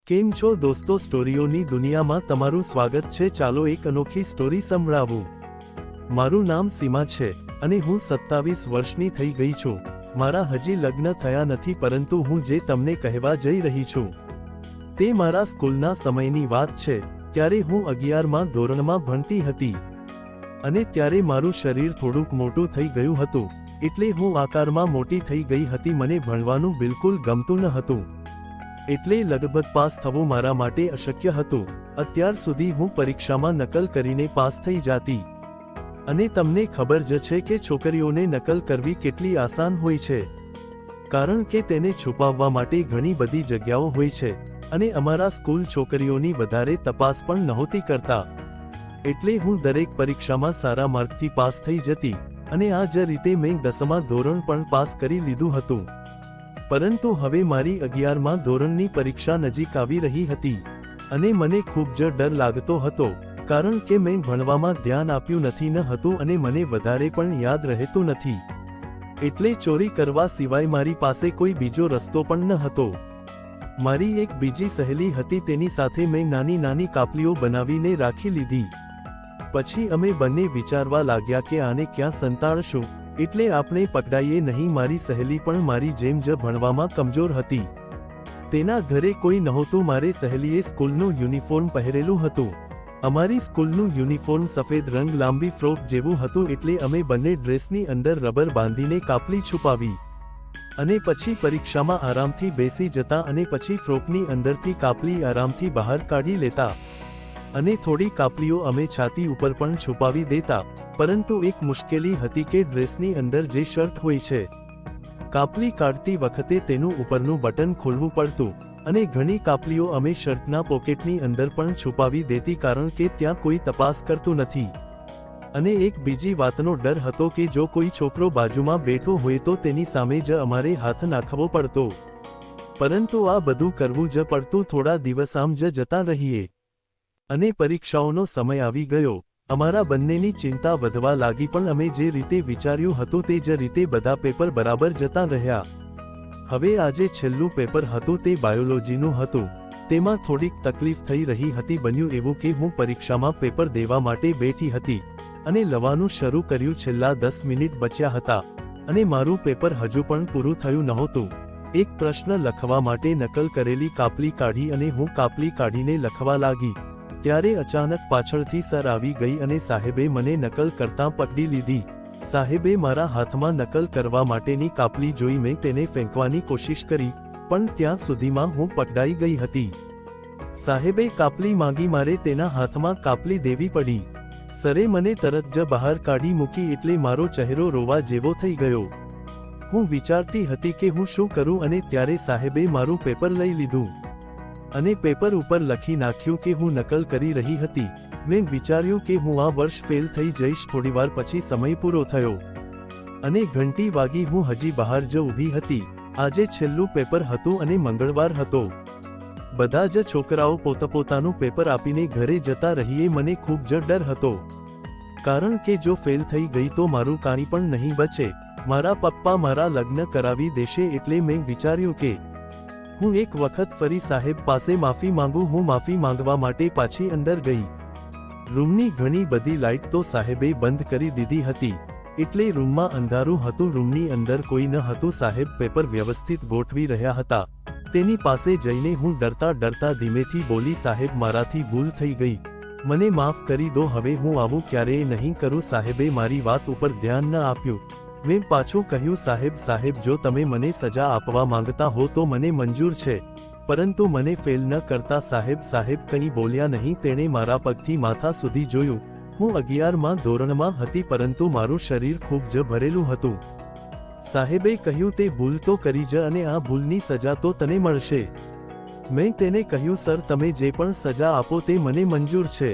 કેમ છો દોસ્તો, સ્ટોરીઓની દુનિયામાં તમારું સ્વાગત છે। ચાલો એક અનોખી સ્ટોરી સંભળાવું। મારું નામ સીમા છે અને હું 27 વર્ષની થઈ ગઈ છું। મારા હજી લગ્ન થયા નથી, પરંતુ હું જે તમને કહેવા જઈ રહી છું તે મારા સ્કૂલના સમયની વાત છે। ત્યારે હું 11મા ધોરણમાં ભણતી હતી અને ત્યારે મારું શરીર થોડુંક મોટું થઈ ગયું હતું, એટલે હું આકારમાં મોટી થઈ ગઈ હતી। મને ભણવાનું બિલકુલ ગમતું ન હતું, એટલે લગભગ પાસ થવું મારા માટે અશક્ય હતું। અત્યાર સુધી હું પરીક્ષામાં નકલ કરીને પાસ થઈ જાતી, અને તમને ખબર જ છે કે છોકરીઓને નકલ કરવી કેટલી આસાન હોય છે, કારણ કે તેને છુપાવવા માટે ઘણી બધી જગ્યાઓ હોય છે, અને અમારા સ્કૂલ છોકરીઓની વધારે તપાસ પણ નહોતી કરતા, એટલે હું દરેક પરીક્ષામાં સારા માર્કથી પાસ થઈ જતી, અને આ જ રીતે મેં 10મા ધોરણ પણ પાસ કરી લીધું હતું। પરંતુ હવે મારી 11મા ધોરણની પરીક્ષા નજીક આવી રહી હતી, અને મને ખૂબ જ ડર લાગતો હતો, કારણ કે મેં ભણવામાં ધ્યાન આપ્યું નથી ન હતું, અને મને વધારે પણ યાદ રહેતું નથી, એટલે ચોરી કરવા સિવાય મારી પાસે કોઈ બીજો રસ્તો પણ ન હતો। મારી એક બીજી સહેલી હતી, તેની સાથે મેં નાની નાની કાપલીઓ બનાવીને રાખી લીધી। પછી અમે બંને વિચારવા લાગ્યા કે આને ક્યાં સંતાડશું, એટલે આપણે પકડાઈએ નહીં। મારી સહેલી પણ મારી જેમ જ ભણવામાં કમજોર હતી, તેના ઘરે કોઈ નહોતું। મારે સહેલીએ સ્કૂલનું યુનિફોર્મ પહેરેલું હતું। અમારી સ્કૂલનું યુનિફોર્મ સફેદ રંગ લાંબી ફ્રોક જેવું હતું, એટલે અમે બંને ડ્રેસની અંદર રબર બાંધીને કાપલી છુપાવી, અને પછી પરીક્ષામાં આરામથી બેસી જતા, અને પછી ફ્રોકની અંદરથી કાપલી આરામથી બહાર કાઢી લેતા, અને થોડી કાપલીઓ અમે છાતી ઉપર પણ છુપાવી દેતા। પરંતુ એક મુશ્કેલી હતી કે ડ્રેસની અંદર જે શર્ટ હોય છે, કાપલી કાઢતી વખતે તેનું ઉપરનું બટન ખોલવું પડતું, અને ઘણી કાપલીઓ અમે શર્ટના પોકેટની અંદર પણ છુપાવી દેતી, કારણ કે ત્યાં કોઈ તપાસ કરતું નથી। અને એક બીજી વાતનો ડર હતો કે જો કોઈ છોકરો બાજુમાં બેઠો હોય તો તેની સામે જ અમારે હાથ નાખવો પડતો, પરંતુ આ બધું કરવું જ પડતું। થોડા દિવસ આમ જ જતા રહીએ, અને પરીક્ષાઓનો સમય આવી ગયો। અમારા બંનેની ચિંતા વધવા લાગી, પણ અમે જે રીતે વિચાર્યું હતું તે જ રીતે બધા પેપર બરાબર જતા રહ્યા। હવે આજે છેલ્લું પેપર હતું, તે બાયોલોજીનું હતું। તેમાં થોડીક તકલીફ થઈ રહી હતી। બન્યું એવું કે હું પરીક્ષામાં પેપર દેવા માટે બેઠી હતી, અને લવાનું શરૂ કર્યું। છેલ્લા 10 મિનિટ બચ્યા હતા, અને મારું પેપર હજુ પણ પૂરું થયું નહોતું। એક પ્રશ્ન લખવા માટે નકલ કરેલી કાપલી કાઢી, અને હું કાપલી કાઢીને લખવા લાગી, ત્યારે અચાનક પાછળથી સર આવી ગઈ, અને સાહેબે મને નકલ કરતાં પકડી લીધી। સાહેબે મારા હાથમાં નકલ કરવા માટેની કાપલી જોઈ। મેં તેને ફેંકવાની કોશિશ કરી, પણ ત્યાં સુધીમાં હું પકડાઈ ગઈ હતી। સાહેબે કાપલી માંગી, મારે તેના હાથમાં કાપલી દેવી પડી। સરે મને તરત જ બહાર કાઢી મૂકી, એટલે મારો ચહેરો રોવા જેવો થઈ ગયો। હું વિચારતી હતી કે હું શું કરું, અને ત્યારે સાહેબે મારું પેપર લઈ લીધું, અને પેપર ઉપર લખી નાખ્યું કે હું નકલ કરી રહી હતી। મેં વિચાર્યું કે હું આ વર્ષ ફેલ થઈ જઈશ। થોડીવાર પછી સમય પૂરો થયો, અને ઘંટી વાગી। હું હજી બહાર જ ઊભી હતી। આજે છેલ્લું પેપર હતું, અને મંગળવાર હતો। બધા જ છોકરાઓ પોતપોતાનું પેપર આપીને ઘરે જતા રહીએ। મને ખૂબ જ ડર હતો, કારણ કે જો ફેલ થઈ ગઈ તો મારું કાંઈ પણ નહીં બચે। મારા પપ્પા મારા લગ્ન કરાવી દેશે, એટલે મેં વિચાર્યું કે હું એક વખત ફરી સાહેબ પાસે માફી માંગું। હું માફી માંગવા માટે પાછી અંદર ગઈ। રૂમની ઘણી બધી લાઇટ તો સાહેબે બંધ કરી દીધી હતી, એટલે રૂમમાં અંધારું હતું। રૂમની અંદર કોઈ ન હતું। સાહેબ પેપર વ્યવસ્થિત ગોઠવી રહ્યા હતા। તેની પાસે જઈને હું ડરતા ડરતા ધીમેથી બોલી, સાહેબ, મારાથી ભૂલ થઈ ગઈ, મને માફ કરી દો, હવે હું આવું ક્યારેય નહીં કરું। સાહેબે મારી વાત ઉપર ધ્યાન ન આપ્યું। મેં પાછું કહ્યું, સાહેબ, જો તમે મને સજા આપવા માંગતા હો તો મને મંજૂર છે, પરંતુ મને ફેલ ન કરતા। સાહેબ કંઈ બોલ્યા નહીં। તેણે મારા પગથી માથા સુધી જોયું। હું 11મા ધોરણમાં હતી, પરંતુ મારું શરીર ખૂબ જ ભરેલું હતું। સાહેબે કહ્યું, તે ભૂલ તો કરી જ, અને આ ભૂલની સજા તો તને મળશે। મેં તેને કહ્યું, સર, તમે જે પણ સજા આપો તે મને મંજૂર છે,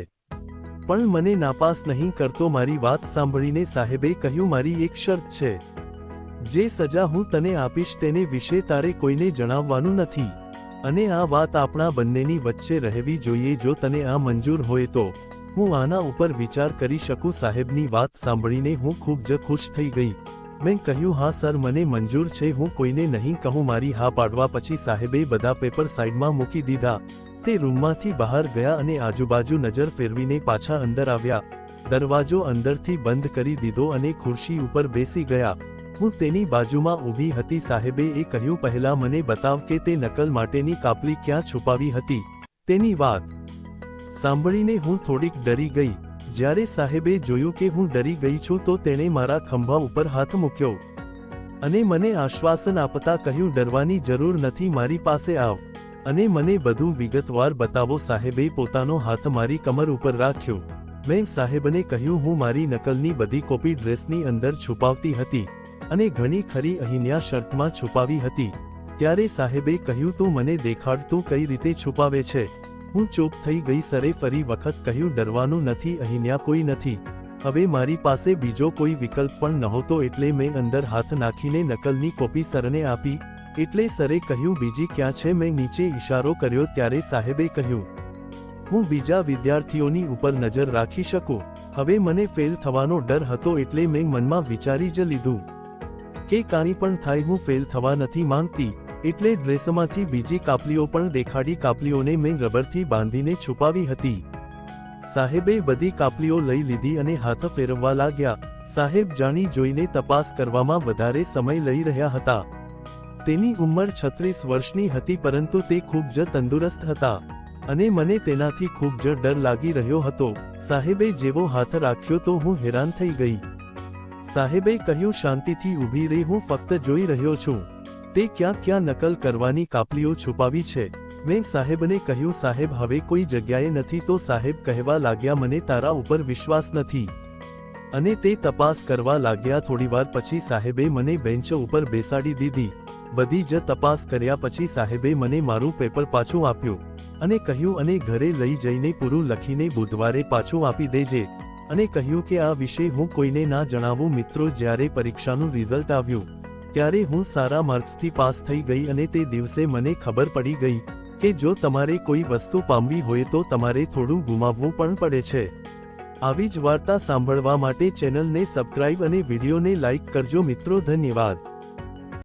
પણ મને નાપાસ નહીં કરતો। મારી વાત સાંભળીને સાહેબે કહ્યું, મારી એક શરત છે, જે સજા હું તને આપીશ તેને વિશે તારે કોઈને જણાવવાનું નથી, અને આ વાત આપણા બંનેની વચ્ચે રહેવી જોઈએ। જો તને આ મંજૂર હોય તો હું આના ઉપર વિચાર કરી શકું। સાહેબની વાત સાંભળીને હું ખૂબ જ ખુશ થઈ ગઈ। મેં કહ્યું હા સર, મને મંજૂર છે, હું કોઈને નહીં કહું. મારી હા પાડવા પછી સાહેબે બધા પેપર સાઈડમાં મૂકી દીધા. તે રૂમમાંથી બહાર ગયા અને આજુબાજુ નજર ફેરવીને પાછા અંદર આવ્યા. દરવાજો અંદરથી બંધ કરી દીધો અને ખુરશી ઉપર બેસી ગયા. હું તેની બાજુમાં ઊભી હતી. સાહેબે એ કહ્યું, પહેલા મને બતાવ કે તે નકલ માટેની કાપલી ક્યાં છુપાવી હતી. તેની વાત સાંભળીને હું થોડીક ડરી ગઈ. જ્યારે સાહેબે જોયું કે હું ડરી ગઈ છું તો તેણે મારા ખંભા ઉપર હાથ મૂક્યો અને મને આશ્વાસન આપતા કહ્યું, ડરવાની જરૂર નથી, મારી પાસે આવ અને મને બધું વિગતવાર બતાવો. સાહેબે પોતાનો હાથ મારી કમર ઉપર રાખ્યો. મેં સાહેબને કહ્યું, હું મારી નકલની બધી કોપી ડ્રેસની અંદર છુપાવતી હતી અને ઘણી ખરી અહીંના શર્ટમાં છુપાવી હતી. ત્યારે સાહેબે કહ્યું, તું મને દેખાડ, તું કઈ રીતે છુપાવે છે. હું ચૂપ થઈ ગઈ. સરે ફરી વખત કહ્યું, ડરવાનું નથી, અહીંયા કોઈ નથી. હવે મારી પાસે બીજો કોઈ વિકલ્પ પણ નહોતો એટલે મેં અંદર હાથ નાખીને નકલની કોપી સરને આપી. એટલે સરે કહ્યું, બીજી ક્યાં છે. મેં નીચે ઇશારો કર્યો ત્યારે સાહેબે કહ્યું, હું બીજા વિદ્યાર્થીઓની ઉપર નજર રાખી શકું. હવે મને ફેલ થવાનો ડર હતો એટલે મેં મનમાં વિચારી જ લીધું કે કાંઈ પણ થાય, હું ફેલ થવા નથી માંગતી. એટલે ડ્રેસમાંથી બીજી કાપલીઓ પણ દેખાડી. કાપલીઓને મેં રબરથી બાંધીને છુપાવી હતી. સાહેબે બધી કાપલીઓ લઈ લીધી અને હાથ ફેરવવા લાગ્યા. સાહેબ જાણી જોઈને તપાસ કરવામાં વધારે સમય લઈ રહ્યા હતા. તેની ઉંમર 36 વર્ષની હતી પરંતુ તે ખૂબ જ તંદુરસ્ત હતા અને મને તેનાથી ખૂબ જ ડર લાગી રહ્યો હતો. સાહેબે જેવો હાથ રાખ્યો તો હું હેરાન થઈ ગઈ. સાહેબે કહ્યું, શાંતિથી ઊભી રહી, હું ફક્ત જોઈ રહ્યો છું. તે ક્યાં ક્યાં નકલ કરવાની કાપલીઓ છુપાવી છે. મેં સાહેબને કહ્યું, સાહેબ હવે કોઈ જગ્યાએ નથી. તો સાહેબ કહેવા લાગ્યા, મને તારા ઉપર વિશ્વાસ નથી અને તે તપાસ કરવા લાગ્યા. થોડીવાર પછી સાહેબે મને બેન્ચ ઉપર બેસાડી દીધી. બધી જ તપાસ કર્યા પછી સાહેબે મને મારું પેપર પાછું આપ્યું અને કહ્યું, અને ઘરે લઈ જઈને પૂરું લખીને બુધવારે પાછું આપી દેજે અને કહ્યું કે આ વિશે હું કોઈને ના જણાવું. મિત્રો, જ્યારે પરીક્ષાનું રિઝલ્ટ આવ્યું ત્યારે હું સારા માર્ક્સથી પાસ થઈ ગઈ અને તે દિવસે મને ખબર પડી ગઈ કે જો તમારે કોઈ વસ્તુ પામવી હોય તો તમારે થોડું ગુમાવવું પણ પડે છે. આવી જ વાર્તા સાંભળવા માટે ચેનલને સબસ્ક્રાઇબ અને વિડીયોને લાઇક કરજો મિત્રો. ધન્યવાદ.